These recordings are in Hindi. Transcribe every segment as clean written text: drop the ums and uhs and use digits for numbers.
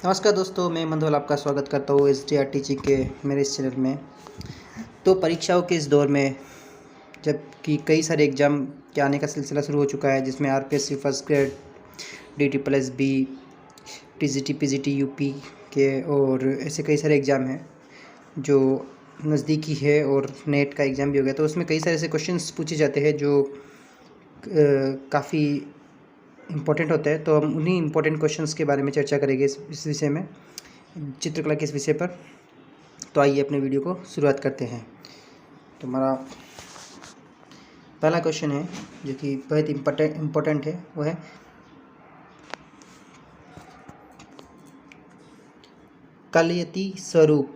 नमस्कार दोस्तों, मैं मंधोल आपका स्वागत करता हूँ SDR टीचिंग के मेरे इस चैनल में। तो परीक्षाओं के इस दौर में जबकि कई सारे एग्ज़ाम के आने का सिलसिला शुरू हो चुका है, जिसमें RPSC first grade, DSSB, TGT PGT UP के और ऐसे कई सारे एग्ज़ाम हैं जो नज़दीकी है, और नेट का एग्ज़ाम भी हो गया। तो उसमें कई सारे ऐसे क्वेश्चंस पूछे जाते हैं जो काफ़ी इम्पोर्टेंट होता है। तो हम उन्हीं इम्पोर्टेंट क्वेश्चंस के बारे में चर्चा करेंगे इस विषय में, चित्रकला के इस विषय पर। तो आइए अपने वीडियो को शुरुआत करते हैं। तो हमारा पहला क्वेश्चन है जो कि बहुत इम्पोर्टेंट है, वो है कलयति स्वरूप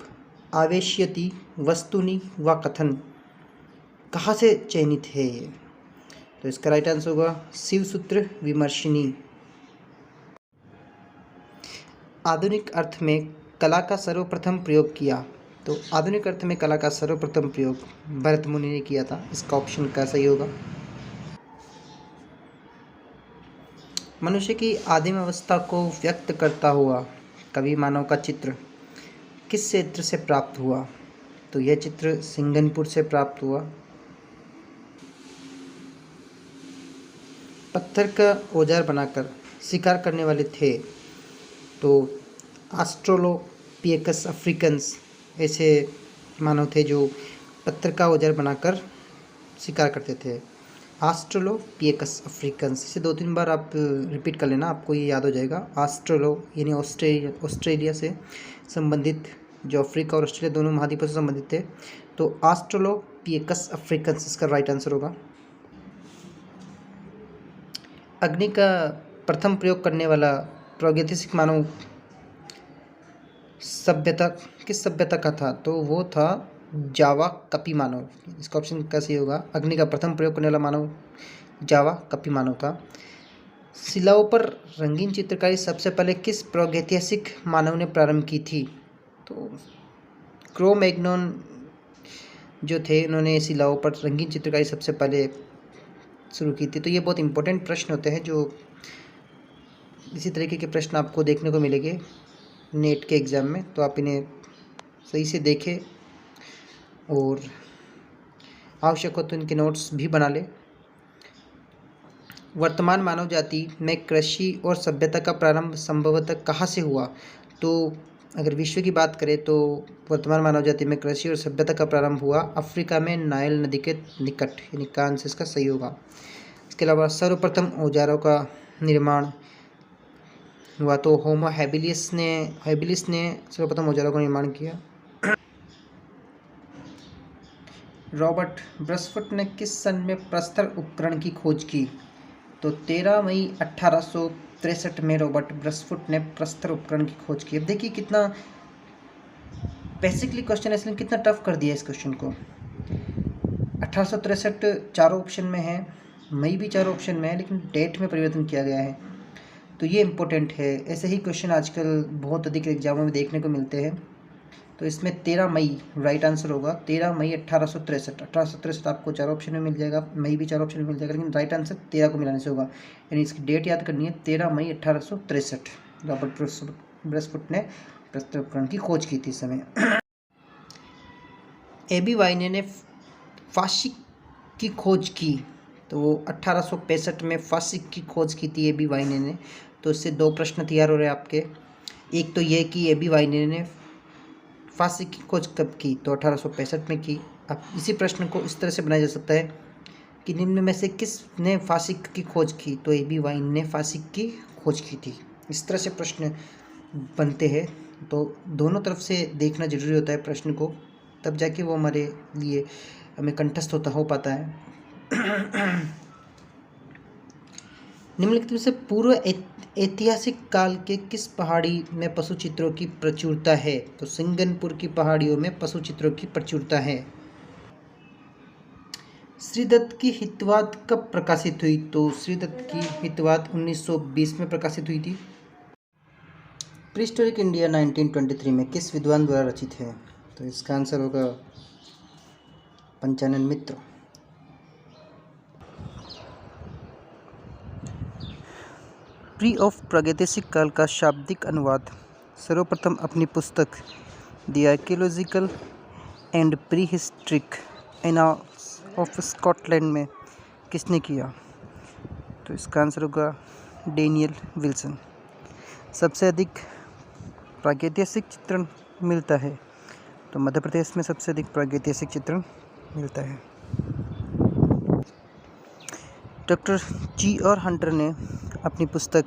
आवेश्यति वस्तुनि व कथन कहाँ से चयनित है ये? तो इसका राइट आंसर होगा शिवसूत्र विमर्शिनी। आधुनिक अर्थ में कला का सर्वप्रथम प्रयोग किया। तो आधुनिक अर्थ में कला का सर्वप्रथम प्रयोग भरत मुनि ने किया था। इसका ऑप्शन का सही होगा। मनुष्य की आदिम अवस्था को व्यक्त करता हुआ कवि मानव का चित्र किस क्षेत्र से प्राप्त हुआ? तो यह चित्र सिंगनपुर से प्राप्त हुआ। पत्थर का औजार बनाकर शिकार करने वाले थे तो ऑस्ट्रेलोपिथेकस अफ्रीकन्स ऐसे मानव थे जो पत्थर का औजार बनाकर शिकार करते थे। ऑस्ट्रेलोपिथेकस अफ्रीकन्स, इसे 2-3 बार आप रिपीट कर लेना, आपको ये याद हो जाएगा। ऑस्ट्रेलो यानी ऑस्ट्रेलिया से संबंधित, जो अफ्रीका और ऑस्ट्रेलिया दोनों महाद्वीपों से संबंधित थे। तो ऑस्ट्रेलोपिथेकस अफ्रीकन्स इसका राइट आंसर होगा। अग्नि का प्रथम प्रयोग करने वाला प्रागैतिहासिक मानव सभ्यता किस सभ्यता का था? तो वो था जावा कपी मानव। इसका ऑप्शन का सही होगा। अग्नि का प्रथम प्रयोग करने वाला मानव जावा कपी मानव था। शिलाओं पर रंगीन चित्रकारी सबसे पहले किस प्रागैतिहासिक मानव ने प्रारंभ की थी? तो क्रो-मैग्नोन जो थे, उन्होंने शिलाओं पर रंगीन चित्रकारी सबसे पहले शुरू की थी। तो ये बहुत इंपॉर्टेंट प्रश्न होते हैं, जो इसी तरीके के प्रश्न आपको देखने को मिलेंगे नेट के एग्ज़ाम में। तो आप इन्हें सही से देखें और आवश्यक हो तो इनके नोट्स भी बना लें। वर्तमान मानव जाति में कृषि और सभ्यता का प्रारंभ संभवतः कहाँ से हुआ? तो अगर विश्व की बात करें तो वर्तमान मानव जाति में कृषि और सभ्यता का प्रारंभ हुआ अफ्रीका में नाइल नदी के निकट, यानी का आंसर इसका सही होगा। इसके अलावा सर्वप्रथम औजारों का निर्माण हुआ तो होमो हैबिलिस ने सर्वप्रथम औजारों का निर्माण किया। रॉबर्ट ब्रसफुट ने किस सन में प्रस्तर उपकरण की खोज की? तो 13 मई 1863 में रॉबर्ट ब्रसफुट ने प्रस्तर उपकरण की खोज की। अब देखिए कितना बेसिकली क्वेश्चन है, इसलिए कितना टफ कर दिया इस क्वेश्चन को। 1863 चारों ऑप्शन में है, मई भी चारों ऑप्शन में है, लेकिन डेट में परिवर्तन किया गया है। तो ये इम्पोर्टेंट है। ऐसे ही क्वेश्चन आजकल बहुत अधिक एग्जामों में देखने को मिलते हैं। तो इसमें 13 मई राइट आंसर होगा। 13 मई 1863 आपको चार ऑप्शन में मिल जाएगा, मई भी चार ऑप्शन में मिल जाएगा, लेकिन राइट आंसर 13 को मिलाने से होगा। यानी इसकी डेट याद करनी है, 13 मई 1863 रॉबर्ट ब्रसफुट ने प्रस्तर उपकरण की खोज की थी इस समय। एबी वाइने ने फासिक की खोज की। तो वो 1865 में फासिक की खोज की थी एबी वाइने ने। तो इससे 2 प्रश्न तैयार हो रहे हैं आपके। एक तो ये कि एबी वाइने ने फासिक की खोज कब की? तो 1865 में की। अब इसी प्रश्न को इस तरह से बनाया जा सकता है कि निम्न में से किसने फासिक की खोज की? तो एबी वाइन ने फासिक की खोज की थी। इस तरह से प्रश्न बनते हैं। तो दोनों तरफ से देखना जरूरी होता है प्रश्न को, तब जाके वो हमारे लिए हमें कंठस्थ हो पाता है। निम्नलिखित में से पूर्व ऐतिहासिक काल के किस पहाड़ी में पशु चित्रों की प्रचुरता है? तो सिंगनपुर की पहाड़ियों में पशु चित्रों की प्रचुरता है। श्रीदत्त की हितवाद कब प्रकाशित हुई? तो श्रीदत्त की हितवाद 1920 में प्रकाशित हुई थी। प्रीहिस्टोरिक इंडिया 1923 में किस विद्वान द्वारा रचित है? तो इसका आंसर होगा पंचानन मित्र। प्री ऑफ प्रागैतिहासिक काल का शाब्दिक अनुवाद सर्वप्रथम अपनी पुस्तक the archaeological and pre historic annals of Scotland में किसने किया? तो इसका आंसर होगा डेनियल विल्सन। सबसे अधिक प्रागैतिहासिक चित्रण मिलता है? तो मध्य प्रदेश में सबसे अधिक प्रागैतिहासिक चित्रण मिलता है। डॉक्टर जी और हंटर ने अपनी पुस्तक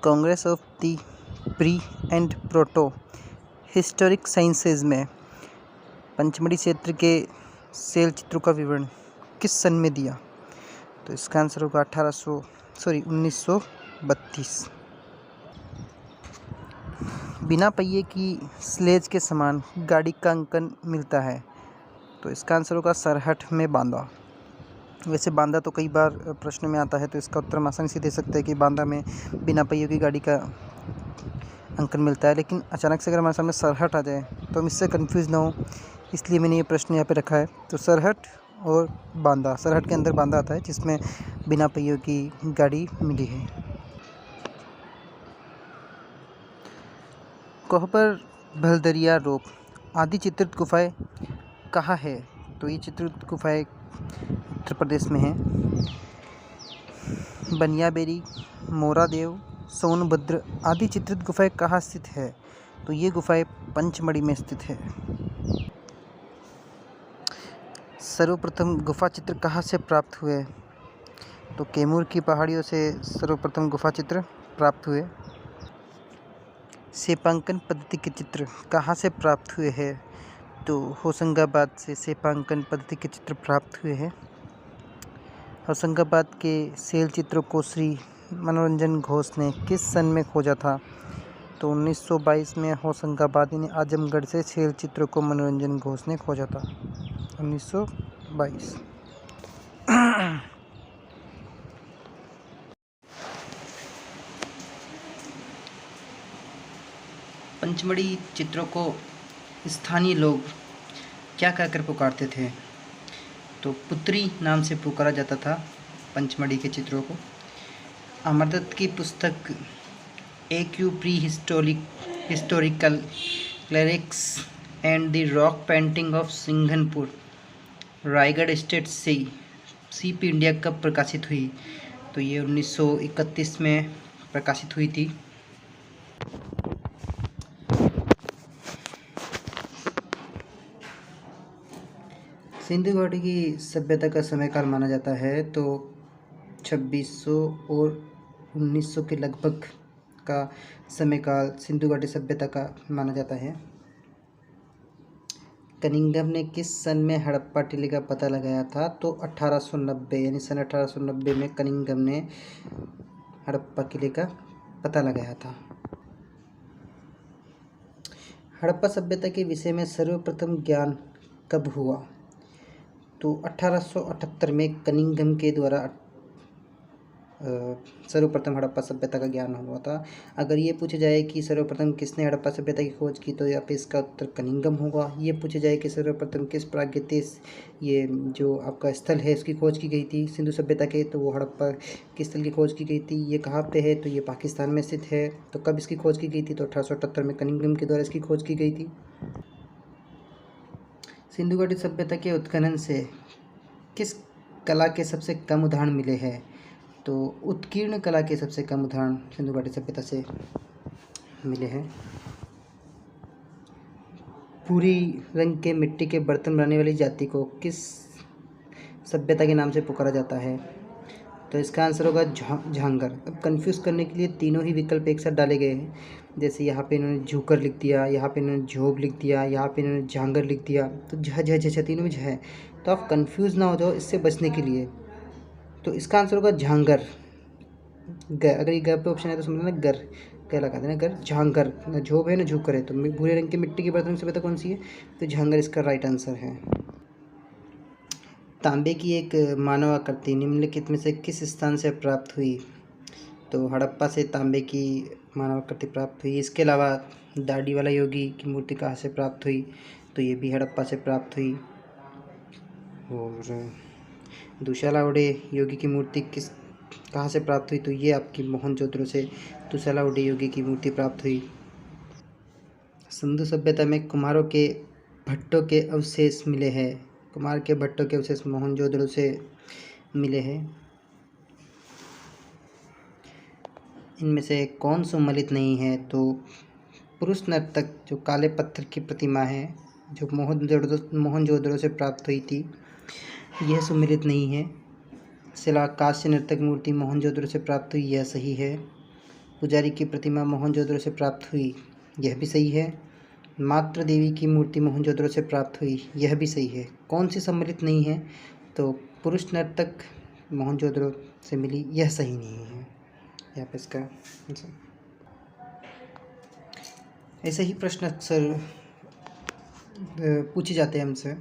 Congress of the pre and proto historic sciences में पंचमढ़ी क्षेत्र के शैल चित्रों का विवरण किस सन में दिया? तो इसका आंसर होगा 1932। बिना पहिए की स्लेज के समान गाड़ी का अंकन मिलता है? तो इसका आंसर होगा सरहट में बांदा। वैसे बांदा तो कई बार प्रश्न में आता है, तो इसका उत्तर हम आसानी से दे सकते हैं कि बांदा में बिना पहियों की गाड़ी का अंकन मिलता है। लेकिन अचानक से अगर हमारे सामने सरहट आ जाए तो हम इससे कंफ्यूज ना हो, इसलिए मैंने ये प्रश्न यहाँ पे रखा है। तो सरहट और बांदा, सरहट के अंदर बांदा आता है जिसमें बिना पहियों की गाड़ी मिली है। कोहबर भलदरिया रोप आदि चित्रित गुफाएं कहाँ है? तो ये चित्रित गुफाएं उत्तर प्रदेश में हैं। बनियाबेरी, मोरादेव, सोनभद्र आदि चित्रित गुफाएं कहाँ स्थित है? तो ये गुफाएं पंचमढ़ी में स्थित है। सर्वप्रथम गुफा चित्र कहाँ से प्राप्त हुए? तो कैमूर की पहाड़ियों से सर्वप्रथम गुफा चित्र प्राप्त हुए। सेपांकन पद्धति के चित्र कहाँ से प्राप्त हुए हैं? तो होशंगाबाद से सेपांकन पद्धति के चित्र प्राप्त हुए हैं। होशंगाबाद के शैल चित्रों को श्री मनोरंजन घोष ने किस सन में खोजा था? तो 1922 में होशंगाबाद यानी आजमगढ़ से शैल चित्रों को मनोरंजन घोष ने खोजा था, 1922। पंचमढ़ी चित्रों को स्थानीय लोग क्या कहकर पुकारते थे? तो पुत्री नाम से पुकारा जाता था पंचमढ़ी के चित्रों को। अमरदत्त की पुस्तक AQ pre historical clerics and the rock painting of Singhanpur Raigarh state से CP इंडिया कब प्रकाशित हुई? तो ये 1931 में प्रकाशित हुई थी। सिंधु घाटी की सभ्यता का समयकाल माना जाता है तो 2600 और 1900 के लगभग का समयकाल सिंधु घाटी सभ्यता का माना जाता है। कनिंघम ने किस सन में हड़प्पा टीले का पता लगाया था? तो 1890 यानी सन 1890 में कनिंघम ने हड़प्पा किले का पता लगाया था। हड़प्पा सभ्यता के विषय में सर्वप्रथम ज्ञान कब हुआ? तो 1878 में कनिंघम के द्वारा सर्वप्रथम हड़प्पा सभ्यता का ज्ञान हुआ था। अगर ये पूछा जाए कि सर्वप्रथम किसने हड़प्पा सभ्यता की खोज की, तो यहाँ पे इसका उत्तर कनिंघम होगा। ये पूछा जाए कि सर्वप्रथम किस प्रागैतिहासिक ये जो आपका स्थल है इसकी खोज की गई थी सिंधु सभ्यता के, तो वो हड़प्पा के स्थल की खोज की गई थी। ये कहाँ पे है? तो ये पाकिस्तान में स्थित है। तो कब इसकी खोज की गई थी? तो 1878 में कनिंघम के द्वारा इसकी खोज की गई थी। सिंधु घाटी सभ्यता के उत्खनन से किस कला के सबसे कम उदाहरण मिले हैं? तो उत्कीर्ण कला के सबसे कम उदाहरण सिंधु घाटी सभ्यता से मिले हैं। भूरी रंग के मिट्टी के बर्तन बनाने वाली जाति को किस सभ्यता के नाम से पुकारा जाता है? तो इसका आंसर होगा झांगर। अब कंफ्यूज करने के लिए तीनों ही विकल्प एक साथ डाले गए हैं। जैसे यहाँ पे इन्होंने झूकर लिख दिया, यहाँ पे इन्होंने झोब लिख दिया, यहाँ पे इन्होंने झांगर लिख दिया, तो झ तीनों में झ है। तो आप कंफ्यूज ना हो जाओ इससे बचने के लिए, तो इसका आंसर होगा झांगर। अगर ये ग पे ऑप्शन है तो समझना गर, क्या लगा देना गर, झांगर। ना झोब है ना झूकर है, तो भूरे रंग की मिट्टी के बर्तन से पता कौन सी है? तो झांगर इसका राइट आंसर है। तांबे की एक मानव आकृति निम्नलिखित में से किस स्थान से प्राप्त हुई? तो हड़प्पा से तांबे की मानव आकृति प्राप्त हुई। इसके अलावा दाढ़ी वाला योगी की मूर्ति कहाँ से प्राप्त हुई? तो ये भी हड़प्पा से प्राप्त हुई। और दुशालावड़े योगी की मूर्ति कहाँ से प्राप्त हुई? तो ये आपकी मोहनजोदड़ो से दुशालावड़े योगी की मूर्ति प्राप्त हुई। सिंधु सभ्यता में कुम्हारों के भट्टों के अवशेष मिले हैं। कुम्हार के भट्टों के अवशेष मोहनजोदड़ो से मिले हैं। इनमें से कौन सुमेलित नहीं है? तो पुरुष नर्तक जो काले पत्थर की प्रतिमा है जो मोहनजोदड़ो से प्राप्त हुई थी, यह सुमेलित नहीं है। शिला कांस्य नर्तक मूर्ति मोहनजोदड़ो से प्राप्त हुई, यह सही है। पुजारी की प्रतिमा मोहनजोदड़ो से प्राप्त हुई, यह भी सही है। मातृ देवी की मूर्ति मोहनजोदड़ो से प्राप्त हुई, यह भी सही है। कौन सी सम्मिलित नहीं है? तो पुरुष नर्तक मोहनजोदड़ो से मिली, यह सही नहीं है। यहाँ पे इसका ऐसे ही प्रश्न अक्सर पूछे जाते हैं हमसे,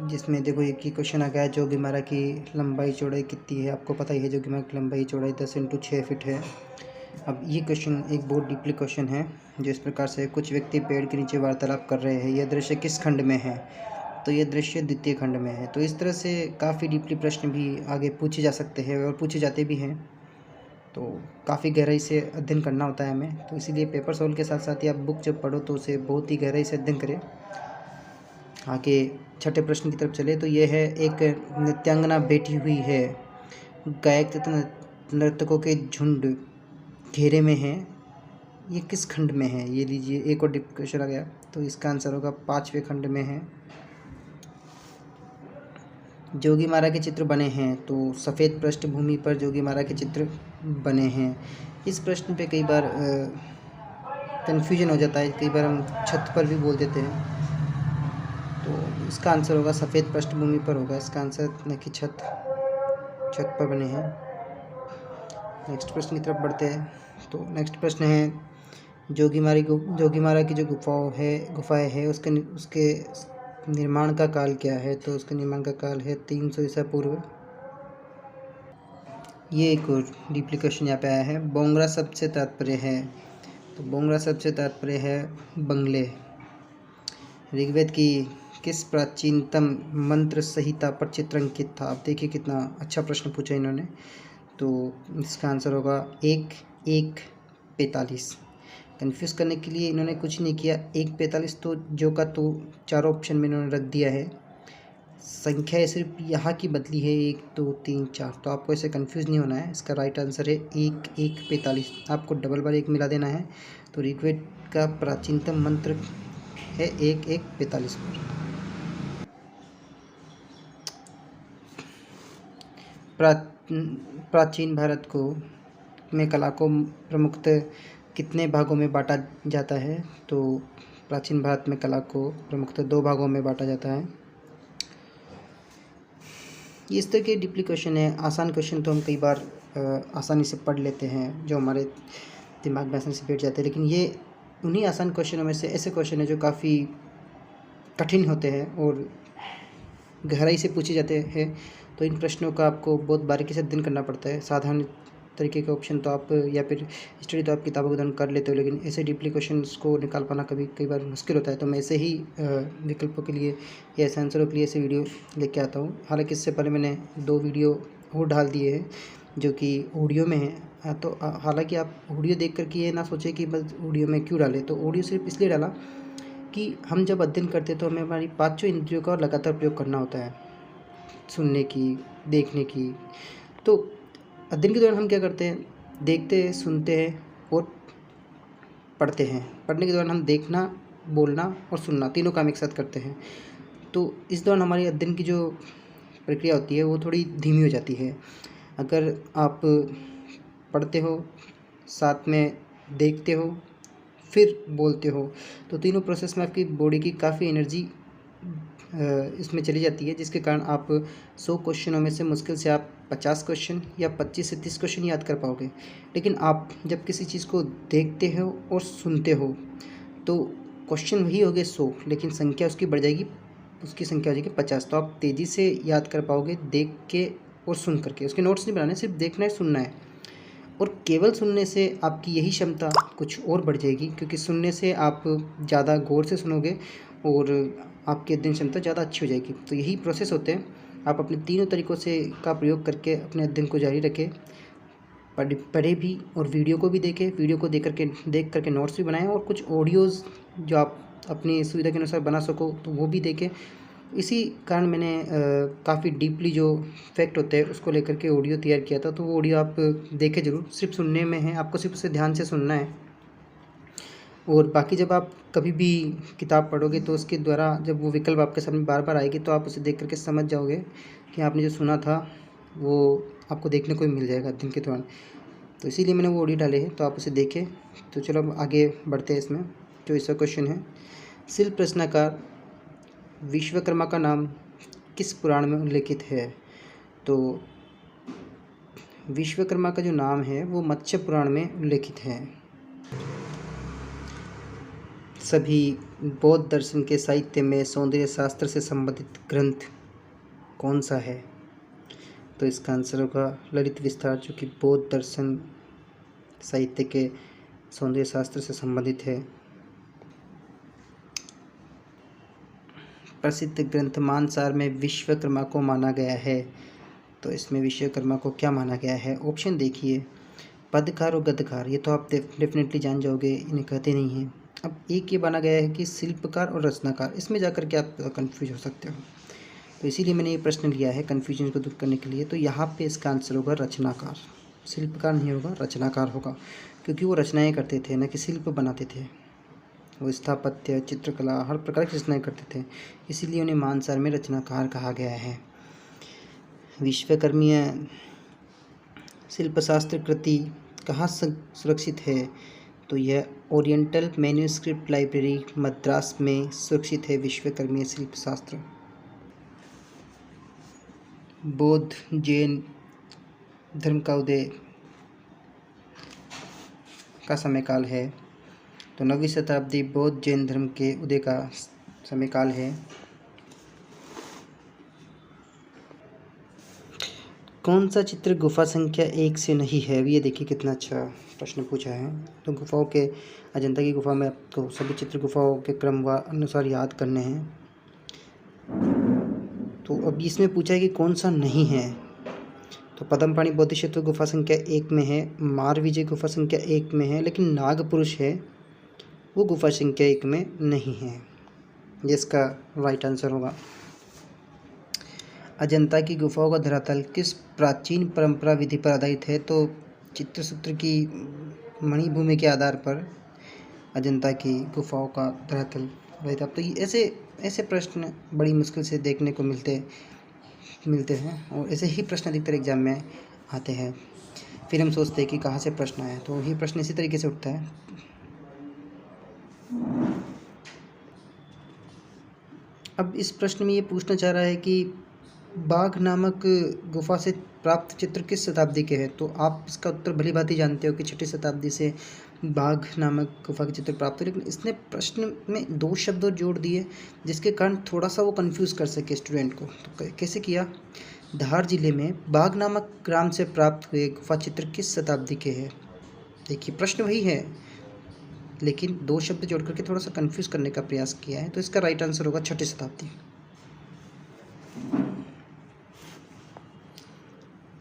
जिसमें देखो एक ही क्वेश्चन आ गया है, जोगीमारा की लंबाई चौड़ाई कितनी है? आपको पता ही है जोगीमारा की लंबाई चौड़ाई 10 × 6 फीट है। अब ये क्वेश्चन एक बहुत डीपली क्वेश्चन है, जो इस प्रकार से कुछ व्यक्ति पेड़ के नीचे वार्तालाप कर रहे हैं, यह दृश्य किस खंड में है? तो यह दृश्य द्वितीय खंड में है। तो इस तरह से काफ़ी डीपली प्रश्न भी आगे पूछे जा सकते हैं और पूछे जाते भी हैं। तो काफ़ी गहराई से अध्ययन करना होता है हमें, तो इसीलिए पेपर सॉल्व के साथ साथ ही आप बुक जब पढ़ो तो उसे बहुत ही गहराई से अध्ययन करें। आगे छठे प्रश्न की तरफ चले तो यह है, एक नृत्यांगना बैठी हुई है, गायक तथा नर्तकों के झुंड घेरे में है, ये किस खंड में है? ये लीजिए एक और डीप क्वेश्चन आ गया, तो इसका आंसर होगा 5वें खंड में है। जोगीमारा के चित्र बने हैं, तो सफ़ेद पृष्ठभूमि पर जोगीमारा के चित्र बने हैं। इस प्रश्न पे कई बार कन्फ्यूजन हो जाता है, कई बार हम छत पर भी बोल देते हैं, तो इसका आंसर होगा सफ़ेद पृष्ठभूमि पर होगा इसका आंसर, न कि छत पर बने हैं। नेक्स्ट प्रश्न की तरफ बढ़ते हैं। तो नेक्स्ट प्रश्न है, जोगीमारा की जो गुफाएं है उसके निर्माण का काल क्या है? तो उसके निर्माण का काल है 300 ईसा पूर्व। ये एक और डीपली क्वेश्चन यहाँ पे आया है, बोंगरा शब्द से तात्पर्य है? तो बोंगरा शब्द से तात्पर्य है बंगले। ऋग्वेद की किस प्राचीनतम मंत्र संहिता पर चित्र अंकित था? आप देखिए कितना अच्छा प्रश्न पूछा इन्होंने। तो इसका आंसर होगा 1:1:45। कन्फ्यूज़ करने के लिए इन्होंने कुछ नहीं किया, 1:45 तो जो का तो चारों ऑप्शन में इन्होंने रख दिया है। संख्या सिर्फ यहाँ की बदली है, 1 2 3 4, तो आपको ऐसे कंफ्यूज नहीं होना है। इसका राइट आंसर है 1:1:45। आपको डबल बार 1 मिला देना है। तो ऋग्वेद का प्राचीनतम मंत्र है 1:1:45 पर। प्राचीन भारत को में कला को प्रमुखतः कितने भागों में बांटा जाता है? तो प्राचीन भारत में कला को प्रमुखतः 2 भागों में बांटा जाता है। ये इस तरह के डीपली क्वेश्चन है। आसान क्वेश्चन तो हम कई बार आसानी से पढ़ लेते हैं, जो हमारे दिमाग में आसानी से बैठ जाते हैं, लेकिन ये उन्हीं आसान क्वेश्चनों में से ऐसे क्वेश्चन है जो काफ़ी कठिन होते हैं और गहराई से पूछे जाते हैं। तो इन प्रश्नों का आपको बहुत बारीकी से अध्ययन करना पड़ता है। साधारण तरीके के ऑप्शन तो आप या फिर स्टडी तो आप किताबों को अध्ययन कर लेते हो, लेकिन ऐसे डीपली क्वेश्चंस को निकाल पाना कई बार मुश्किल होता है। तो मैं ऐसे ही विकल्पों के लिए या ऐसे आंसरों के लिए ऐसे वीडियो लेके आता हूँ। हालांकि इससे पहले मैंने 2 वीडियो और डाल दिए हैं जो कि ऑडियो में है। तो हालांकि आप ऑडियो देख कर के ये ना सोचें कि बस ऑडियो में क्यों डाले, तो ऑडियो सिर्फ इसलिए डाला कि हम जब अध्ययन करते हैं तो हमें हमारी 5 इंद्रियों का लगातार प्रयोग करना होता है, सुनने की, देखने की। तो अध्ययन के दौरान हम क्या करते हैं, देखते हैं, सुनते हैं और पढ़ते हैं। पढ़ने के दौरान हम देखना, बोलना और सुनना तीनों काम एक साथ करते हैं। तो इस दौरान हमारी अध्ययन की जो प्रक्रिया होती है वो थोड़ी धीमी हो जाती है। अगर आप पढ़ते हो, साथ में देखते हो, फिर बोलते हो, तो तीनों प्रोसेस में आपकी बॉडी की काफ़ी एनर्जी इसमें चली जाती है, जिसके कारण आप 100 क्वेश्चनों में से मुश्किल से आप 50 क्वेश्चन या 25 से 30 क्वेश्चन याद कर पाओगे। लेकिन आप जब किसी चीज़ को देखते हो और सुनते हो तो क्वेश्चन वही हो गए 100, लेकिन संख्या उसकी बढ़ जाएगी, उसकी संख्या हो जाएगी 50। तो आप तेज़ी से याद कर पाओगे देख के और सुन करके। उसके नोट्स नहीं बनाने, सिर्फ देखना है, सुनना है। और केवल सुनने से आपकी यही क्षमता कुछ और बढ़ जाएगी, क्योंकि सुनने से आप ज़्यादा गौर से सुनोगे और आपकी अध्ययन क्षमता ज़्यादा अच्छी हो जाएगी। तो यही प्रोसेस होते हैं। आप अपने तीनों तरीक़ों से का प्रयोग करके अपने अध्ययन को जारी रखें। पढ़े भी और वीडियो को भी देखें, वीडियो को देख करके नोट्स भी बनाएं, और कुछ ऑडियोज़ जो आप अपनी सुविधा के अनुसार बना सको तो वो भी देखें। इसी कारण मैंने काफ़ी डीपली जो फैक्ट होते हैं उसको लेकर के ऑडियो तैयार किया था। तो वो ऑडियो आप देखें ज़रूर, सिर्फ सुनने में है, आपको सिर्फ उसे ध्यान से सुनना है। और बाकी जब आप कभी भी किताब पढ़ोगे तो उसके द्वारा जब वो विकल्प आपके सामने बार बार आएगी तो आप उसे देख करके समझ जाओगे कि आपने जो सुना था वो आपको देखने को ही मिल जाएगा दिन के दौरान। तो इसीलिए मैंने वो ऑडियो डाले हैं, तो आप उसे देखें। तो चलो अब आगे बढ़ते हैं इसमें। जो इसका क्वेश्चन है, शिल्प रचनाकार विश्वकर्मा का नाम किस पुराण में उल्लेखित है? तो विश्वकर्मा का जो नाम है वो मत्स्य पुराण में उल्लेखित है। सभी बौद्ध दर्शन के साहित्य में सौंदर्य शास्त्र से संबंधित ग्रंथ कौन सा है? तो इसका आंसर होगा ललित विस्तार, जो कि बौद्ध दर्शन साहित्य के सौंदर्य शास्त्र से संबंधित है। प्रसिद्ध ग्रंथ मानसार में विश्वकर्मा को माना गया है, तो इसमें विश्वकर्मा को क्या माना गया है? ऑप्शन देखिए, पदकार और गदकार, ये तो आप डेफिनेटली जान जाओगे, इन्हें कहते नहीं हैं। अब एक ये माना गया है कि शिल्पकार और रचनाकार, इसमें जाकर के आप कंफ्यूज हो सकते हो, तो इसीलिए मैंने ये प्रश्न लिया है कन्फ्यूजन को दूर करने के लिए। तो यहाँ पे इसका आंसर होगा रचनाकार, शिल्पकार नहीं होगा, रचनाकार होगा, क्योंकि वो रचनाएं करते थे, न कि शिल्प बनाते थे। वो स्थापत्य, चित्रकला, हर प्रकार की रचनाएं करते थे, इसीलिए उन्हें मानसार में रचनाकार कहा गया है। विश्वकर्मीय शिल्पशास्त्र कृति कहाँ सुरक्षित है? तो यह ओरिएंटल मैन्युस्क्रिप्ट लाइब्रेरी मद्रास में सुरक्षित है विश्वकर्मीय शिल्पशास्त्र। बौद्ध जैन धर्म का उदय का समय काल है? तो 9वीं शताब्दी बौद्ध जैन धर्म के उदय का समय काल है। कौन सा चित्र गुफा संख्या 1 से नहीं है? ये देखिए कितना अच्छा प्रश्न पूछा है। तो गुफाओं के, अजंता की गुफा में आपको सभी चित्र गुफाओं के क्रम व अनुसार याद करने हैं। तो अब इसमें पूछा है कि कौन सा नहीं है, तो पद्मपाणि बोधिसत्व गुफा संख्या 1 में है, मारविजय गुफा संख्या 1 में है, लेकिन नागपुरुष है वो गुफा संख्या 1 में नहीं है, जिसका राइट आंसर होगा। अजंता की गुफाओं का धरातल किस प्राचीन परंपरा विधि पर आधारित है? तो चित्रसूत्र की मणिभूमि के आधार पर अजंता की गुफाओं का धरातल आधारित। तो ये ऐसे प्रश्न बड़ी मुश्किल से देखने को मिलते हैं, और ऐसे ही प्रश्न अधिकतर एग्जाम में आते हैं। फिर हम सोचते हैं कि कहाँ से प्रश्न आया, तो ये प्रश्न इसी तरीके से उठता है। अब इस प्रश्न में ये पूछना चाह रहा है कि बाघ नामक गुफा से प्राप्त चित्र किस शताब्दी के हैं? तो आप इसका उत्तर भली भांति जानते हो कि 6ठी शताब्दी से बाघ नामक गुफा के चित्र प्राप्त हुए, लेकिन इसने प्रश्न में 2 शब्द और जोड़ दिए, जिसके कारण थोड़ा सा वो कंफ्यूज कर सके स्टूडेंट को। तो कैसे किया? धार जिले में बाघ नामक ग्राम से प्राप्त हुए गुफा चित्र किस शताब्दी के हैं? देखिए प्रश्न वही है, लेकिन 2 शब्द जोड़ करके थोड़ा सा कंफ्यूज करने का प्रयास किया है। तो इसका राइट आंसर होगा 6ठी शताब्दी।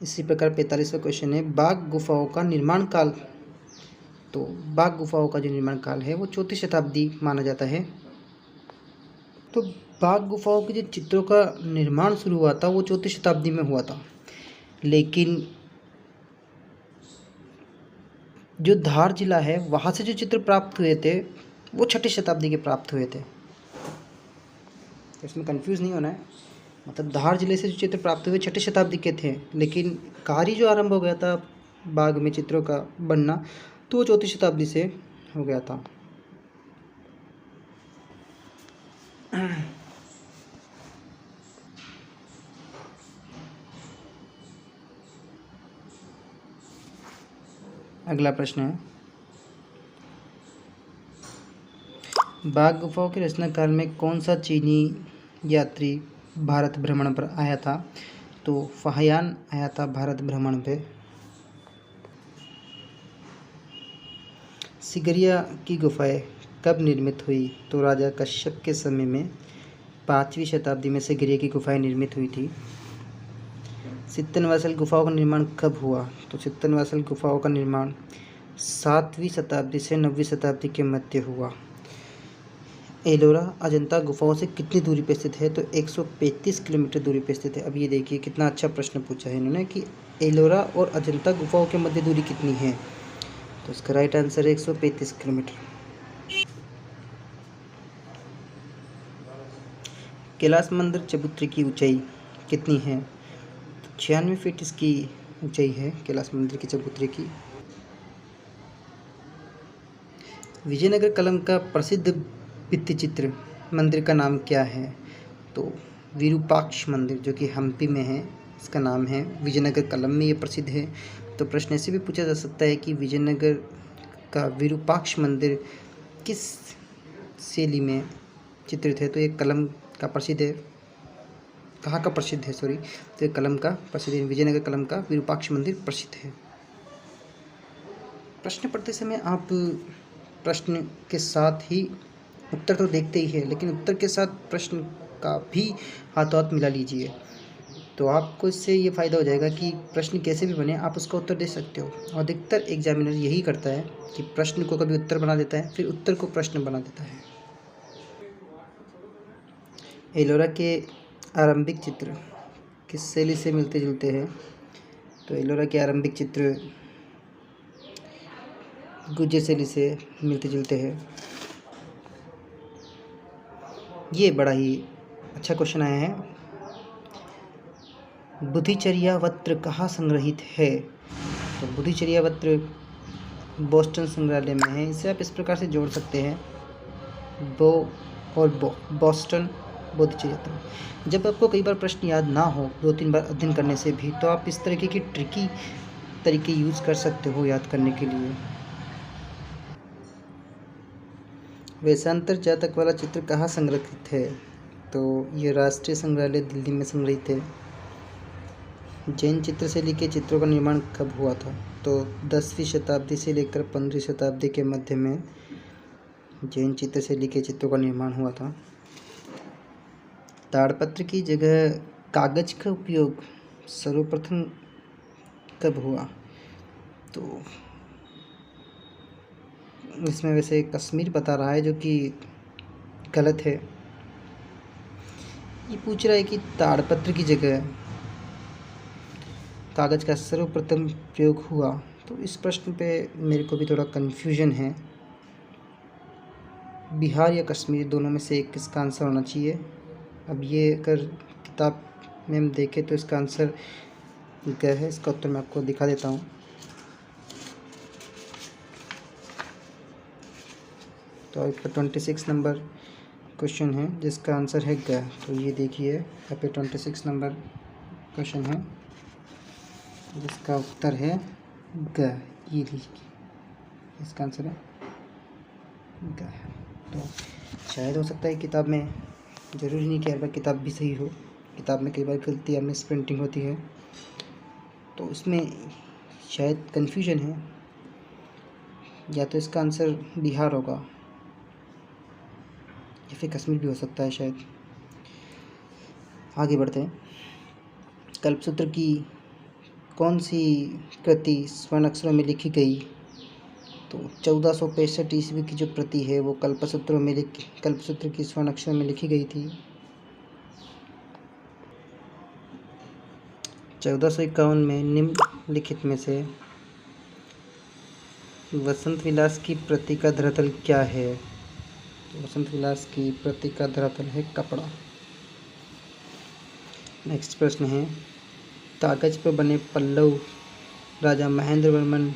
इसी प्रकार 45वां क्वेश्चन है, बाघ गुफाओं का निर्माण काल। तो बाघ गुफाओं का जो निर्माण काल है वो 4ठी शताब्दी माना जाता है। तो बाघ गुफाओं के जो चित्रों का निर्माण शुरू हुआ था वो 4ठी शताब्दी में हुआ था, लेकिन जो धार जिला है वहाँ से जो चित्र प्राप्त हुए थे वो 6ठी शताब्दी के प्राप्त हुए थे। इसमें कंफ्यूज नहीं होना है, मतलब धार जिले से जो चित्र प्राप्त हुए 6ठी शताब्दी के थे, लेकिन कार्य जो आरंभ हो गया था बाघ में चित्रों का बनना तो वो 4ठी शताब्दी से हो गया था। अगला प्रश्न है, बाघ गुफाओं के रचना काल में कौन सा चीनी यात्री भारत भ्रमण पर आया था? तो फाहियान आया था भारत भ्रमण पे। सिगरिया की गुफाएं कब निर्मित हुई? तो राजा कश्यप के समय में 5वीं शताब्दी में सिगरिया की गुफाएं निर्मित हुई थी। चित्तनवासल गुफाओं का निर्माण कब हुआ? तो चित्तनवासल गुफाओं का निर्माण 7वीं शताब्दी से 9वीं शताब्दी के मध्य हुआ। एलोरा अजंता गुफाओं से कितनी दूरी पर स्थित है? तो 135 किलोमीटर दूरी पर स्थित है। अब ये देखिए कितना अच्छा प्रश्न पूछा है इन्होंने कि एलोरा और अजंता गुफाओं के मध्य दूरी कितनी है। तो इसका राइट आंसर है 135 किलोमीटर। कैलाश मंदिर चबूतरे की ऊंचाई कितनी है? तो 96 फीट इसकी ऊंचाई है कैलाश मंदिर के चबूतरे की। विजयनगर कलम का प्रसिद्ध भित्ति चित्र मंदिर का नाम क्या है? तो विरूपाक्ष मंदिर जो कि हम्पी में है, इसका नाम है। विजयनगर कलम में ये प्रसिद्ध है। तो प्रश्न ऐसे भी पूछा जा सकता है कि विजयनगर का विरूपाक्ष मंदिर किस शैली में चित्रित है? तो ये कलम का प्रसिद्ध है। कहाँ का प्रसिद्ध है? सॉरी, तो ये कलम का प्रसिद्ध है। विजयनगर कलम का विरूपाक्ष मंदिर प्रसिद्ध है। प्रश्न पढ़ते समय आप प्रश्न के साथ ही उत्तर तो देखते ही है, लेकिन उत्तर के साथ प्रश्न का भी हाथों हाथ मिला लीजिए। तो आपको इससे ये फ़ायदा हो जाएगा कि प्रश्न कैसे भी बने आप उसका उत्तर दे सकते हो। और अधिकतर एग्जामिनर यही करता है कि प्रश्न को कभी उत्तर बना देता है, फिर उत्तर को प्रश्न बना देता है। एलोरा के आरंभिक चित्र किस शैली से मिलते जुलते हैं? तो एलोरा के आरंभिक चित्र गुज्जर शैली से मिलते जुलते हैं। ये बड़ा ही अच्छा क्वेश्चन आया है। बुद्धिचर्यावत्र कहाँ संग्रहित है? तो बुद्धिचर्यावत्र बोस्टन संग्रहालय में है। इसे आप इस प्रकार से जोड़ सकते हैं, बोस्टन बुद्धिचर्यावत्र। जब आपको कई बार प्रश्न याद ना हो 2-3 बार अध्ययन करने से भी, तो आप इस तरीके की ट्रिकी तरीके यूज़ कर सकते हो याद करने के लिए। वेशांतर जातक वाला चित्र कहाँ संग्रहित है? तो ये राष्ट्रीय संग्रहालय दिल्ली में संग्रहित है। जैन चित्र शैली के चित्रों का निर्माण कब हुआ था? तो 10वीं शताब्दी से लेकर 15वीं शताब्दी के मध्य में जैन चित्र शैली के चित्रों का निर्माण हुआ था। ताड़पत्र की जगह कागज का उपयोग सर्वप्रथम कब हुआ? तो इसमें वैसे कश्मीर बता रहा है, जो कि गलत है। ये पूछ रहा है कि ताड़पत्र की जगह कागज का सर्वप्रथम प्रयोग हुआ। तो इस प्रश्न पे मेरे को भी थोड़ा कन्फ्यूजन है। बिहार या कश्मीर दोनों में से एक इसका आंसर होना चाहिए। अब ये अगर किताब में हम देखें तो इसका आंसर क्या है? इसका उत्तर मैं आपको दिखा देता हूँ। तो आपका 26 नंबर क्वेश्चन है जिसका आंसर है ग। तो ये देखिए यहाँ पे 26 नंबर क्वेश्चन है जिसका उत्तर है ग। ये लीजिए, इसका आंसर है ग। तो शायद हो सकता है किताब में, ज़रूरी नहीं कि हर बार किताब भी सही हो। किताब में कई बार गलती या मिस प्रिंटिंग होती है, तो इसमें शायद कन्फ्यूजन है। या तो इसका आंसर बिहार होगा या फिर कश्मीर भी हो सकता है शायद। आगे बढ़ते हैं। कल्पसूत्र की कौन सी कृति स्वर्ण अक्षरों में लिखी गई? तो 1465 ईस्वी की जो प्रति है वो कल्पसूत्र की स्वर्ण अक्षरों में लिखी गई थी। 1451 में निम्नलिखित में से वसंत विलास की प्रति का धरातल क्या है? तो वसंत विलास की प्रति का धरातल है कपड़ा। नेक्स्ट प्रश्न है, कागज पर बने पल्लव राजा महेंद्र वर्मन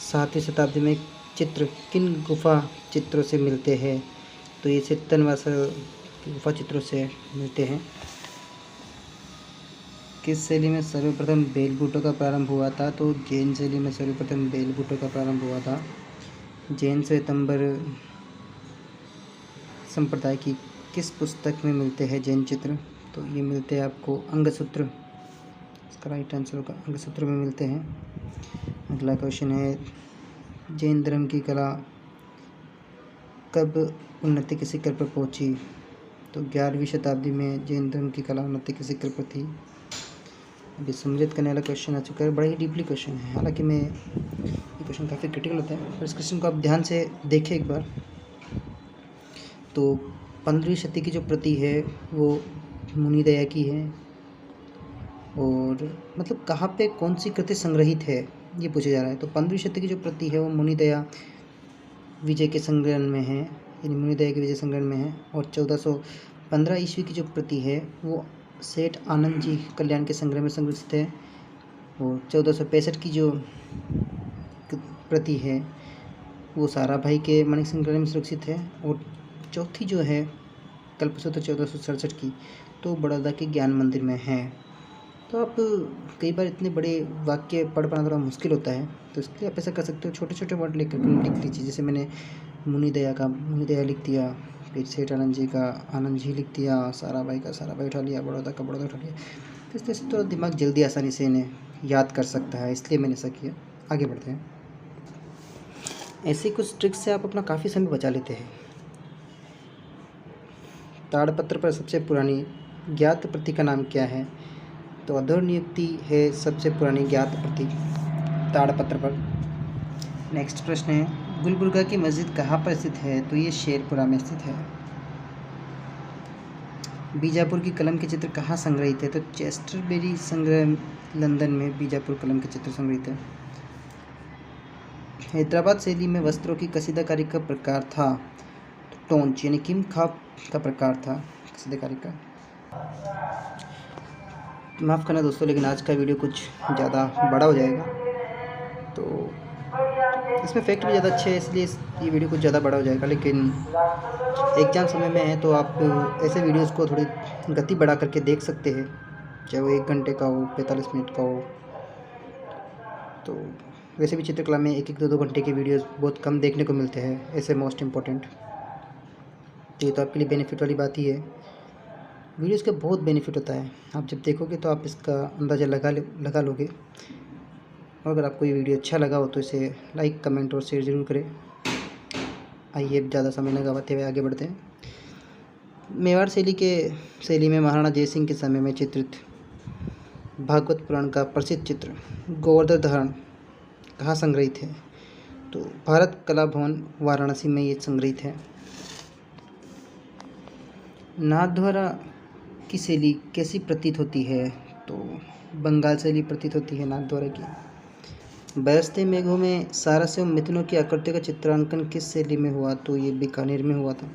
7वीं शताब्दी में चित्र किन गुफा चित्रों से मिलते हैं? तो ये चित्तनवासल गुफा चित्रों से मिलते हैं। किस शैली में सर्वप्रथम बेलबूटों का प्रारंभ हुआ था? तो जैन शैली में सर्वप्रथम बेलबूटों का प्रारंभ हुआ था। जैन श्वेतांबर संप्रदाय की किस पुस्तक में मिलते हैं जैन चित्र? तो ये मिलते हैं आपको अंगसूत्र। इसका राइट आंसर होगा अंगसूत्र में मिलते हैं। अगला क्वेश्चन है, जैन धर्म की कला कब उन्नति के शिखर पर पहुंची? तो 11वीं शताब्दी में जैन धर्म की कला उन्नति के शिखर पर थी। अभी सम्मिलित करने वाला क्वेश्चन आ चुका है, बड़ा ही डीपली क्वेश्चन है। हालांकि ये क्वेश्चन काफ़ी क्रिटिकल होता है, पर इस क्वेश्चन को आप ध्यान से देखें एक बार। तो 15वीं शती की जो प्रति है वो मुनिदया की है, और मतलब कहाँ पे कौन सी कृति संग्रहित है ये पूछा जा रहा है। तो 15वीं शती की जो प्रति है वो मुनिदया विजय के संग्रहण में है, यानी मुनिदया के विजय संग्रहण में है। और 1415 ईस्वी की जो प्रति है वो सेठ आनंद जी कल्याण के संग्रह में संग्रहित है। और 1465 की जो प्रति है वो साराभाई के माणिक संग्रह में सुरक्षित है। और चौथी जो है कल्पसूत्र 1467 की, तो बड़ौदा के ज्ञान मंदिर में है। तो आप कई बार इतने बड़े वाक्य पढ़ पाना थोड़ा मुश्किल होता है, तो इसलिए आप ऐसा कर सकते हो, छोटे छोटे वर्ड लिख लीजिए। जैसे मैंने मुनिदया लिख दिया, फिर सेठ आनंद जी का आनंद जी लिख दिया, साराभाई का साराभाई उठा लिया, बड़ौदा का बड़ौदा उठा लिया। तो इस तरह से थोड़ा दिमाग जल्दी आसानी से इन्हें याद कर सकता है, इसलिए मैंने ऐसा किया। आगे बढ़ते हैं। ऐसे कुछ ट्रिक्स से आप अपना काफ़ी समय बचा लेते हैं। ताड़पत्र पर सबसे पुरानी ज्ञात प्रति का नाम क्या है? तो अधोर नियुक्ति है सबसे पुरानी ज्ञात प्रति ताड़पत्र पर। नेक्स्ट प्रश्न है, गुलबर्गा की मस्जिद कहाँ पर स्थित है? तो ये शेरपुरा में स्थित है। बीजापुर की कलम के चित्र कहाँ संग्रहित है? तो चेस्टरबेरी संग्रह लंदन में बीजापुर कलम के चित्र संग्रहित है। हैदराबाद शैली में वस्त्रों की कसीदाकारी का प्रकार था? तो टोंच यानी किम खाप का प्रकार था कसीदाकारी का। माफ़ करना दोस्तों, लेकिन आज का वीडियो कुछ ज़्यादा बड़ा हो जाएगा, तो इसमें फैक्ट भी ज़्यादा अच्छे हैं, इसलिए ये वीडियो कुछ ज़्यादा बड़ा हो जाएगा। लेकिन एग्ज़ाम समय में है तो आप ऐसे वीडियोस को थोड़ी गति बढ़ा करके देख सकते हैं, चाहे वो 1 घंटे का हो, 45 मिनट का हो। तो वैसे भी चित्रकला में 1-1, 2-2 घंटे के वीडियोस बहुत कम देखने को मिलते हैं, ऐसे मोस्ट इम्पोर्टेंट। तो ये तो आपके लिए बेनिफिट वाली बात ही है। वीडियोस का बहुत बेनिफिट होता है, आप जब देखोगे तो आप इसका अंदाज़ा लगा लोगे। और अगर आपको ये वीडियो अच्छा लगा हो तो इसे लाइक, कमेंट और शेयर ज़रूर करें। आइए अब ज़्यादा समय लगाते हुए आगे बढ़ते हैं। मेवाड़ शैली में महाराणा जयसिंह के समय में चित्रित भागवत पुराण का प्रसिद्ध चित्र गोवर्धन दहन कहाँ संग्रहित है? तो भारत कला भवन वाराणसी में ये संग्रहित है। नाथद्वारा की शैली कैसी प्रतीत होती है? तो बंगाल शैली प्रतीत होती है नाथद्वारा की। बरसते मेघों में सारस एवं मिथुनों की आकृतियों का चित्रांकन किस शैली में हुआ? तो ये बीकानेर में हुआ था।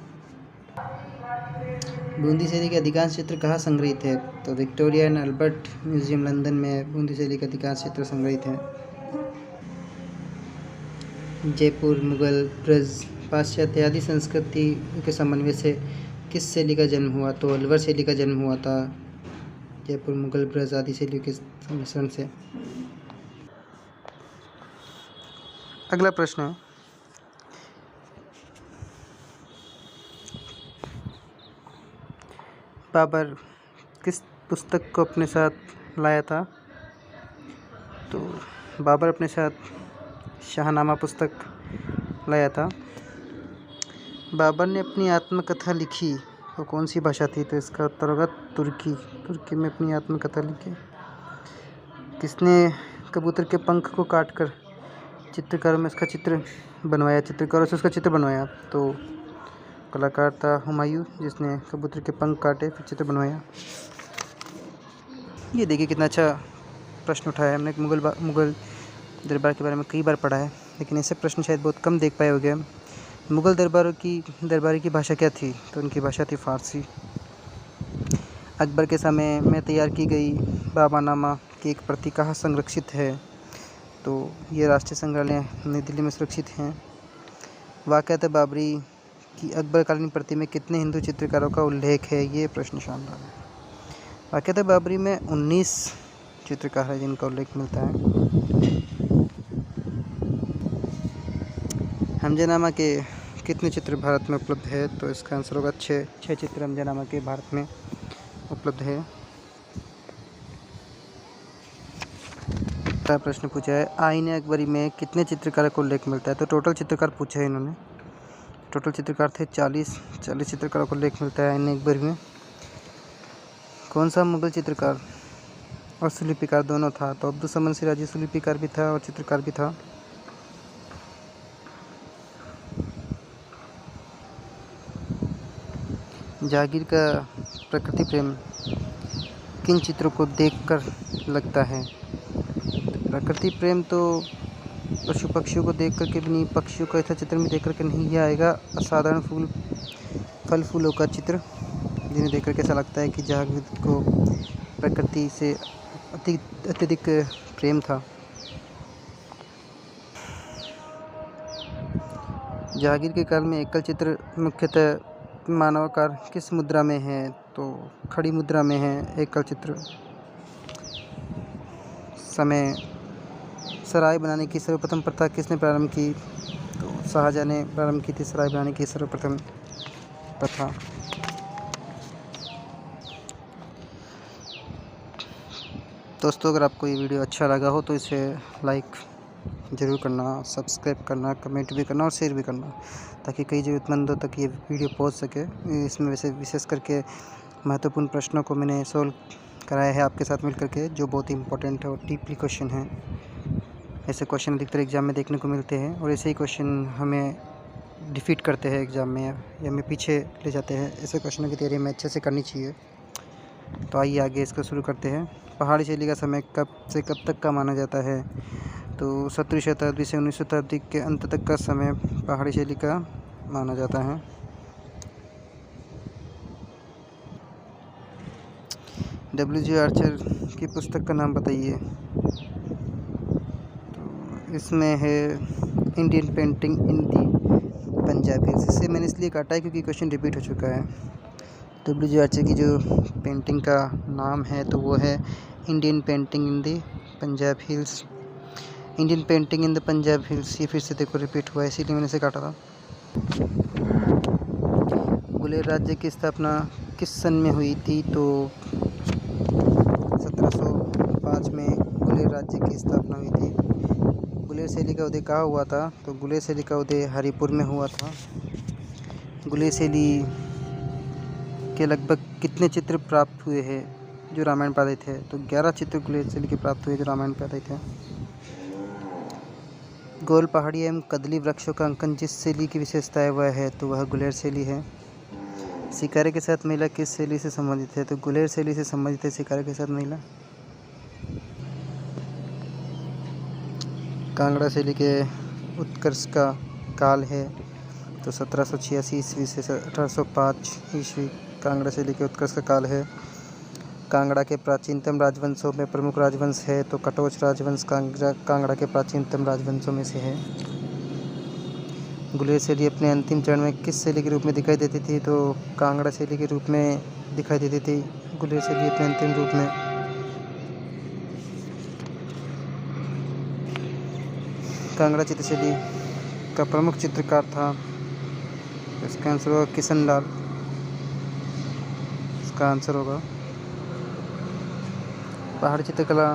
बूंदी शैली के अधिकांश चित्र कहाँ संग्रहित है? तो Victoria and Albert museum London में बूंदी शैली के अधिकांश चित्र संग्रहित हैं। जयपुर, मुगल, ब्रज, पाश्चात्य आदि संस्कृति के समन्वय से किस शैली का जन्म हुआ? तो अलवर शैली का जन्म हुआ था, जयपुर, मुगल, ब्रज आदि शैली के मिश्रण से। अगला प्रश्न है, बाबर किस पुस्तक को अपने साथ लाया था? तो बाबर अपने साथ शाहनामा पुस्तक लाया था। बाबर ने अपनी आत्मकथा लिखी वो कौन सी भाषा थी? तो इसका उत्तर होगा तुर्की में अपनी आत्मकथा लिखी। किसने कबूतर के पंख को काटकर चित्रकारों में उसका चित्र बनवाया? चित्रकारों से उसका चित्र बनवाया। तो कलाकार था हुमायूं, जिसने कबूतर के पंख काटे फिर चित्र बनवाया। ये देखिए कितना अच्छा प्रश्न उठाया हमने। मुगल दरबार के बारे में कई बार पढ़ा है, लेकिन ऐसे प्रश्न शायद बहुत कम देख पाए होंगे। मुगल दरबारी की भाषा क्या थी? तो उनकी भाषा थी फ़ारसी। अकबर के समय में तैयार की गई बाबरनामा की एक प्रति कहाँ संरक्षित है? तो ये राष्ट्रीय संग्रहालय नई दिल्ली में सुरक्षित हैं। वाक़यात बाबरी की अकबरकालीन प्रति में कितने हिंदू चित्रकारों का उल्लेख है? ये प्रश्न शानदार है। वाक़यात बाबरी में 19 चित्रकार हैं जिनका उल्लेख मिलता है। हमजानामा के कितने चित्र भारत में उपलब्ध है? तो इसका आंसर होगा 6 चित्र हमजानामा के भारत में उपलब्ध है। प्रश्न पूछा है, आईने अकबरी में कितने चित्रकारों को उल्लेख मिलता है? तो टोटल चित्रकार पूछे हैं इन्होंने। टोटल चित्रकार थे 40 चित्रकारों को उल्लेख मिलता है आईने अकबरी में। कौन सा मुगल चित्रकार और सुलिपिकार दोनों था। तो अब्दुल सिराजी सुलिपिकार भी था और चित्रकार भी था। जहांगीर का प्रकृति प्रेम किन चित्रों को देखकर लगता है? प्रकृति प्रेम तो पशु पक्षियों को देख करके भी नहीं, पक्षियों का ऐसा चित्र भी देख करके नहीं, यह आएगा असाधारण फल फूलों का चित्र, जिन्हें देख करके ऐसा लगता है कि जहांगीर को प्रकृति से अत्यधिक प्रेम था। जहांगीर के काल में एकल चित्र मुख्यतः मानवाकार किस मुद्रा में है? तो खड़ी मुद्रा में है एकल चित्र। समय सराय बनाने की सर्वप्रथम प्रथा किसने प्रारंभ की? तो शाहजहां ने प्रारंभ की थी सराय बनाने की सर्वप्रथम प्रथा। दोस्तों, अगर आपको ये वीडियो अच्छा लगा हो तो इसे लाइक ज़रूर करना, सब्सक्राइब करना, कमेंट भी करना और शेयर भी करना, ताकि कई ज़रूरतमंदों तक ये वीडियो पहुंच सके। इसमें वैसे विशेष करके महत्वपूर्ण प्रश्नों को मैंने सोल्व कराया है आपके साथ मिलकर के, जो बहुत ही इंपॉर्टेंट है और डीपली क्वेश्चन है। ऐसे क्वेश्चन अधिकतर एग्ज़ाम में देखने को मिलते हैं और ऐसे ही क्वेश्चन हमें डिफीट करते हैं एग्ज़ाम में या हमें पीछे ले जाते हैं। ऐसे क्वेश्चनों की तैयारी हमें अच्छे से करनी चाहिए। तो आइए आगे इसको शुरू करते हैं। पहाड़ी शैली का समय कब से कब तक का माना जाता है? तो 17वीं शताब्दी से 19वीं शताब्दी के अंत तक का समय पहाड़ी शैली का माना जाता है। डब्ल्यू.जे. आर्चर की पुस्तक का नाम बताइए। तो इसमें है इंडियन पेंटिंग इन दी पंजाबी। इसे मैंने इसलिए काटा है क्योंकि क्वेश्चन रिपीट हो चुका है। डब्ल्यू.जे. आर्चर की जो पेंटिंग का नाम है तो वो है Indian painting in the Punjab hills. Indian painting in the Punjab hills, ये फिर से देखो रिपीट हुआ है, इसीलिए मैंने इसे काटा था। गुलेर राज्य की स्थापना किस सन में हुई थी? तो 1705 में गुलेर राज्य की स्थापना हुई थी। गुलेर शैली का उदय कहाँ हुआ था? तो गुलेर शैली का उदय हरिपुर में हुआ था। गुलेर शैली के लगभग कितने चित्र प्राप्त हुए हैं जो रामायण पर आधारित है? तो 11 चित्र गुलेर शैली के प्राप्त हुए जो रामायण पर आधारित है। गोल पहाड़ी एवं कदली वृक्षों का अंकन जिस शैली की विशेषता है वह है? तो वह गुलेर शैली है। शिकारी के साथ महिला किस शैली से संबंधित है? तो गुलेर शैली से संबंधित है शिकारी के साथ महिला। कांगड़ा शैली के उत्कर्ष का काल है? तो 1786 ईस्वी से 1805 ईस्वी कांगड़ा शैली के उत्कर्ष का काल है। कांगड़ा के प्राचीनतम राजवंशों में प्रमुख राजवंश है? तो कटोच राजवंश कांगड़ा के प्राचीनतम राजवंशों में से है। गुलेर शैली अपने अंतिम चरण में किस शैली के रूप में दिखाई देती थी? तो कांगड़ा शैली के रूप में दिखाई देती थी गुलेर शैली अपने अंतिम रूप में। कांगड़ा चित्रशैली का प्रमुख चित्रकार था? इसका आंसर होगा किशन लाल। इसका आंसर होगा। पहाड़ी चित्रकला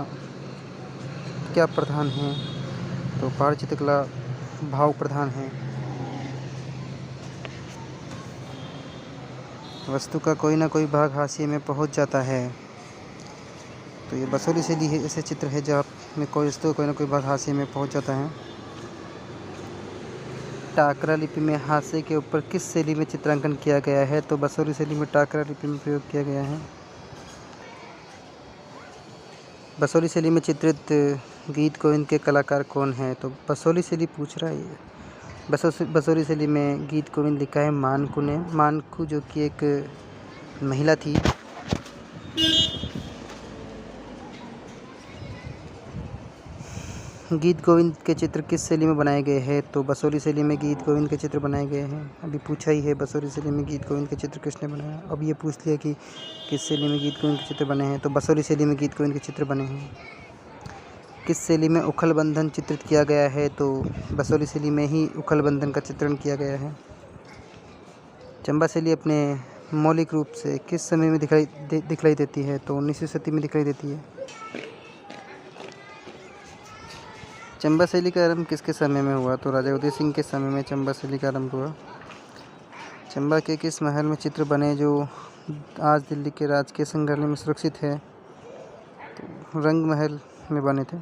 क्या प्रधान है? तो पहाड़ी चित्रकला भाव प्रधान है। वस्तु का कोई ना कोई भाग हाशिए में पहुंच जाता है? तो ये बसोली शैली है, ऐसे चित्र है जहाँ में कोई वस्तु का कोई ना कोई भाग हाशिए में पहुंच जाता है। टाकरा लिपि में हाशिए के ऊपर किस शैली में चित्रांकन किया गया है? तो बसोली शैली में टाकरा लिपि में प्रयोग किया गया है। बसोली शैली में चित्रित गीत गोविंद के कलाकार कौन है? तो बसोली शैली पूछ रहा है ये। बसोली शैली में गीत गोविंद लिखा है मानकू ने। मानकू जो कि एक महिला थी। गीत गोविंद के चित्र किस शैली में बनाए गए हैं? तो बसोली शैली में गीत गोविंद के चित्र बनाए गए हैं। अभी पूछा ही है बसोली शैली में गीत गोविंद के चित्र किसने बनाया। अब ये पूछ लिया कि किस शैली में गीत गोविंद के चित्र बने हैं। तो बसोली शैली में गीत गोविंद के चित्र बने हैं। किस शैली में उखल बंधन चित्रित किया गया है? तो बसोली शैली में ही उखल बंधन का चित्रण किया गया है। चंबा शैली अपने मौलिक रूप से किस समय में दिखलाई देती है? तो 19वीं सदी में दिखाई देती है। चंबा शैली का आरंभ किसके समय में हुआ? तो राजा उदय सिंह के समय में चंबा शैली का आरंभ हुआ। चंबा के किस महल में चित्र बने जो आज दिल्ली के राजकीय संग्रहालय में सुरक्षित है? तो रंग महल में बने थे।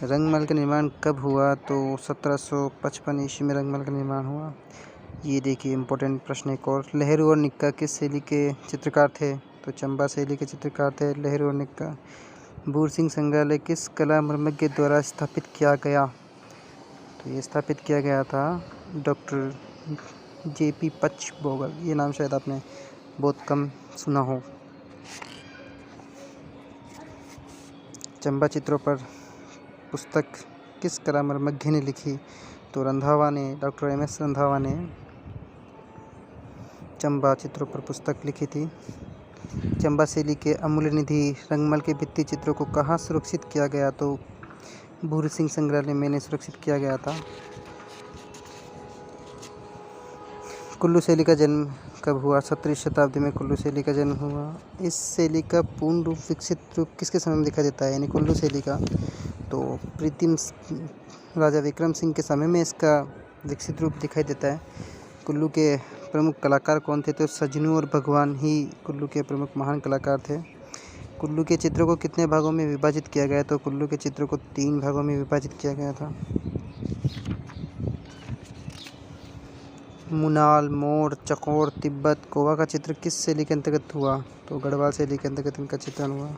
रंग महल का निर्माण कब हुआ? तो 1755 ईस्वी में रंग महल का निर्माण हुआ। ये देखिए इम्पोर्टेंट प्रश्न एक और। नेहरू और निक्का किस शैली के चित्रकार थे? तो चंबा शैली के चित्रकार थे नेहरू और निक्का। बूढ़ सिंह संग्रहालय किस कला मर्मज्ञ द्वारा स्थापित किया गया? तो ये स्थापित किया गया था डॉक्टर JP पचबोगल। ये नाम शायद आपने बहुत कम सुना हो। चंबा चित्रों पर पुस्तक किस कला मर्मज्ञ ने लिखी? तो रंधावा ने, डॉक्टर MS रंधावा ने चंबा चित्रों पर पुस्तक लिखी थी। चंबा शैली के अमूल्य निधि रंगमहल के भित्ति चित्रों को कहाँ सुरक्षित किया गया? तो बूढ़ सिंह संग्रहालय में सुरक्षित किया गया था। कुल्लू शैली का जन्म कब हुआ? 17वीं शताब्दी में कुल्लू शैली का जन्म हुआ। इस शैली का पूर्ण रूप विकसित रूप किसके समय में दिखाई देता है, यानी कुल्लू शैली का? तो प्रीतिम राजा विक्रम सिंह के समय में इसका विकसित रूप दिखाई देता है। कुल्लू के प्रमुख कलाकार कौन थे? तो सजनू और भगवान ही कुल्लू के प्रमुख महान कलाकार थे। कुल्लू के चित्रों को कितने भागों में विभाजित किया गया? तो कुल्लू के चित्रों को 3 भागों में विभाजित किया गया था। मुनाल, मोर, चकोर, तिब्बत, कोवा का चित्र किस शैली के अंतर्गत हुआ? तो गढ़वाल शैली के अंतर्गत इनका चित्रण हुआ।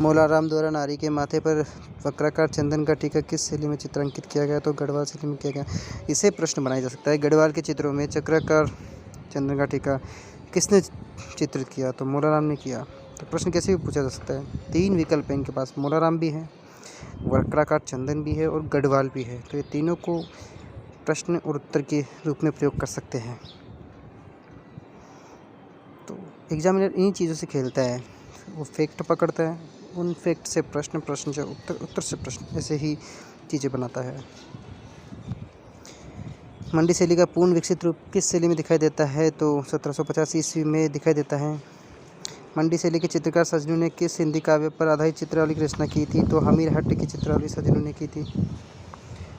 मौलाराम द्वारा नारी के माथे पर वक्राकार चंदन का टीका किस शैली में चित्रांकित किया गया? तो गढ़वाल शैली में किया गया। इसे प्रश्न बनाया जा सकता है, गढ़वाल के चित्रों में चक्राकार चंदन का टीका किसने चित्रित किया? तो मौलाराम ने किया। तो प्रश्न कैसे भी पूछा जा सकता है। 3 विकल्प हैं इनके पास, मौलाराम भी है, वक्राकार चंदन भी है और गढ़वाल भी है। तो ये तीनों को प्रश्न और उत्तर के रूप में प्रयोग कर सकते हैं। तो एग्जामिनर इन्हीं चीज़ों से खेलता है, वो फैक्ट पकड़ता है, उन फैक्ट से प्रश्न, प्रश्न से उत्तर, उत्तर से प्रश्न, ऐसे ही चीज़ें बनाता है। मंडी शैली का पूर्ण विकसित रूप किस शैली में दिखाई देता है? तो 1750 ईस्वी में दिखाई देता है। मंडी शैली के चित्रकार सजनू ने किस हिंदी काव्य पर आधारित चित्रावली की रचना की थी? तो हमीर हट्ट की चित्रावली सजनू ने की थी।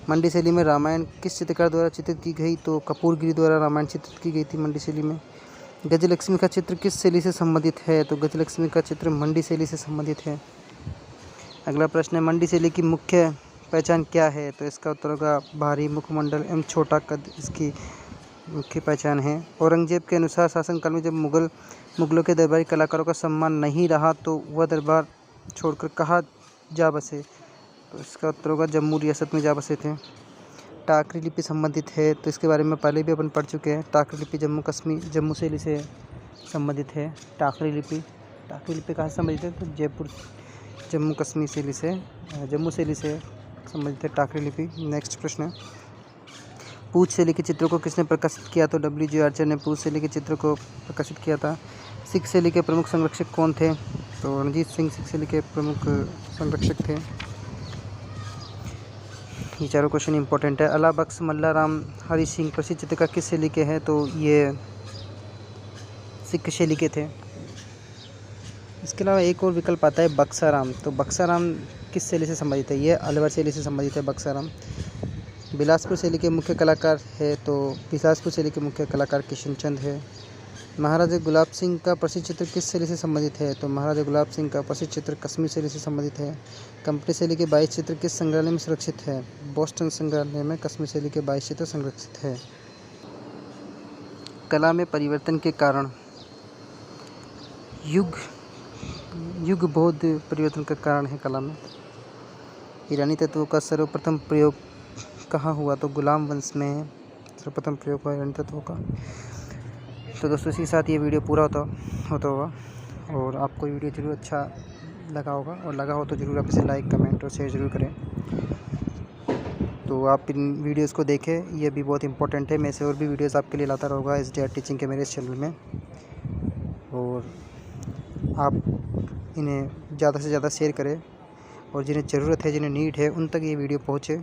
मंडी शैली में रामायण किस चित्रकार द्वारा चित्रित की गई? तो कपूरगिरी द्वारा रामायण चित्रित की गई थी मंडी शैली में। गजलक्ष्मी का चित्र किस शैली से संबंधित है? तो गजलक्ष्मी का चित्र मंडी शैली से संबंधित है। अगला प्रश्न है, मंडी शैली की मुख्य पहचान क्या है? तो इसका उत्तर होगा भारी मुखमंडल एवं छोटा कद इसकी मुख्य पहचान है। औरंगजेब के अनुसार शासनकाल में जब मुगलों के दरबारी कलाकारों का सम्मान नहीं रहा तो वह दरबार छोड़कर कहाँ जा बसे? तो इसका उत्तर होगा जम्मू रियासत में जा बसे थे। टाकरी लिपि संबंधित है, तो इसके बारे में पहले भी अपन पढ़ चुके हैं। टाकरी लिपि जम्मू शैली से संबंधित है। टाकरी लिपि कहाँ से संबंधित है? तो जयपुर जम्मू कश्मीर शैली से, जम्मू शैली से संबंधित है टाकरी लिपि। नेक्स्ट प्रश्न है, पूछ शैली के चित्रों को किसने प्रकाशित किया? तो WJ आर्चर ने पूछ शैली के चित्रों को प्रकाशित किया था। सिख शैली के प्रमुख संरक्षक कौन थे? तो रणजीत सिंह सिख शैली के प्रमुख संरक्षक थे। ये चारों क्वेश्चन इंपॉर्टेंट है। अला बख्श, मल्ला राम, हरि सिंह प्रसिद्ध चित्रकार किस शैली के हैं? तो ये सिख शैली के थे। इसके अलावा एक और विकल्प आता है बक्साराम। तो बक्साराम किस शैली से संबंधित है? ये अलवर शैली से संबंधित है बक्साराम। बिलासपुर शैली के मुख्य कलाकार है, तो बिलासपुर शैली के मुख्य कलाकार किशनचंद है। महाराजा गुलाब सिंह का प्रसिद्ध चित्र किस शैली से संबंधित है? तो महाराजा गुलाब सिंह का प्रसिद्ध चित्र कश्मीर शैली से संबंधित है। कंपनी शैली के 22 चित्र किस संग्रहालय में सुरक्षित है? बोस्टन संग्रहालय में कश्मीर शैली के 22 चित्र संरक्षित है। कला में परिवर्तन के कारण युग बौद्ध परिवर्तन का कारण है कला में। ईरानी तत्वों का सर्वप्रथम प्रयोग कहाँ हुआ? तो गुलाम वंश में सर्वप्रथम प्रयोग हुआ ईरानी तत्वों का। तो दोस्तों इसी के साथ ये वीडियो पूरा होता होगा और आपको ये वीडियो ज़रूर अच्छा लगा होगा, और लगा हो तो ज़रूर आप इसे लाइक, कमेंट और शेयर ज़रूर करें। तो आप इन वीडियोस को देखें, ये भी बहुत इंपॉर्टेंट है। मैं से और भी वीडियोस आपके लिए लाता रहूँगा SDR टीचिंग के मेरे इस चैनल में, और आप इन्हें ज़्यादा से ज़्यादा शेयर करें, और जिन्हें ज़रूरत है, जिन्हें नीड है, उन तक ये वीडियो पहुँचे।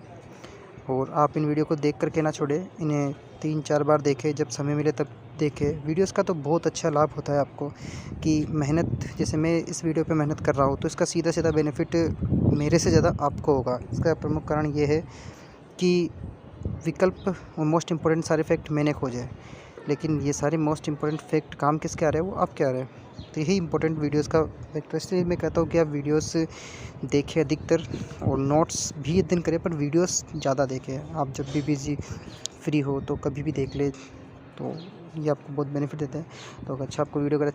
और आप इन वीडियो को देख करके ना छोड़ें, इन्हें 3-4 बार देखें, जब समय मिले तब देखें। वीडियोस का तो बहुत अच्छा लाभ होता है आपको, कि मेहनत, जैसे मैं इस वीडियो पे मेहनत कर रहा हूँ तो इसका सीधा बेनिफिट मेरे से ज़्यादा आपको होगा। इसका प्रमुख कारण ये है कि विकल्प और मोस्ट इम्पोर्टेंट सारे फैक्ट मैंने खोजे, लेकिन ये सारे मोस्ट इम्पोर्टेंट फैक्ट काम किसके आ रहे हैं? वो आपके आ रहे हैं। तो यही इंपॉर्टेंट वीडियोस का तो इसलिए मैं कहता हूँ कि आप वीडियोस देखें अधिकतर, और नोट्स भी एक दिन करें पर वीडियोस ज़्यादा देखें। आप जब भी बिजी फ्री हो तो कभी भी देख ले, तो ये आपको बहुत बेनिफिट देते हैं। तो अगर आपको वीडियो अगर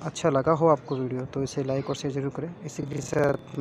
अच्छा लगा हो आपको वीडियो, तो इसे लाइक और शेयर ज़रूर करें। इसी के साथ